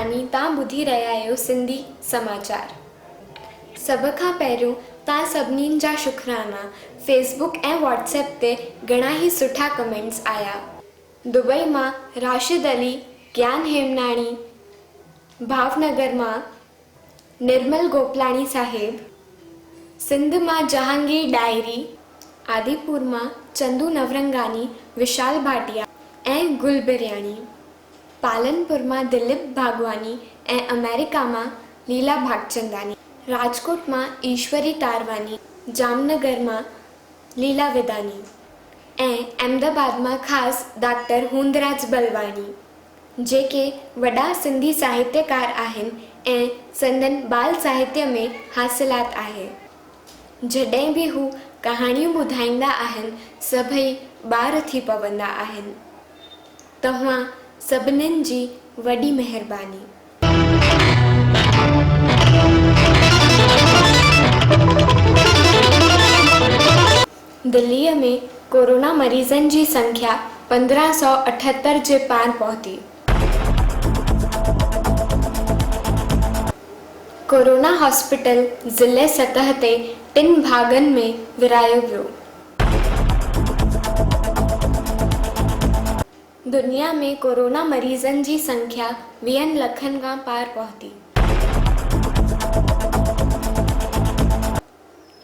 मोटवानी तां ॿुधी रहिया आहियो सिंधी समाचार। सभ खां पहिरियों तां सभिनीनि जा शुक्राना। फेसबुक ऐं व्हाट्सएप ते घणा ई सुठा कमेंट्स आया। दुबई मां राशिद अली, ज्ञान हेमनाणी, भावनगर मां निर्मल गोपलाणी साहिब, सिंध मां जहांगीर डायरी, आदिपुर मां चंदू नवरंगानी, विशाल भाटिया ऐं गुल बिरयानी, पालनपुर मां दिलीप भागवानी ऐं अमेरिका मां लीला भागचंदानी, राजकोट मां ईश्वरी तारवानी, जामनगर मां लीला विदानी ऐं अहमदाबाद मां ख़ासि डॉक्टर हूंदराज बलवानी, जेके वॾा सिंधी साहित्यकार आहिनि ऐं संदन बाल साहित्य में हासिलात आहे। जॾहिं बि हू कहाणियूं ॿुधाईंदा आहिनि सभई ॿार थी पवंदा आहिनि। तव्हां सभिनीनि जी वॾी महिरबानी। दिल्लीअ में कोरोना मरीज़नि जी संख्या 1578 जे पार पहुती। कोरोना हॉस्पिटल ज़िले सतह ते 3 भागनि में विरायो वियो। दुनिया में कोरोना मरीज़नि जी संख्या 20 लखनि खां पार पहुती।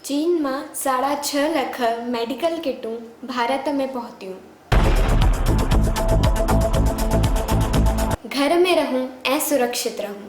चीन मां 6.5 लख मेडिकल किटूं भारत में पहुतियूं। घर में रहूं ऐं सुरक्षित रहूं।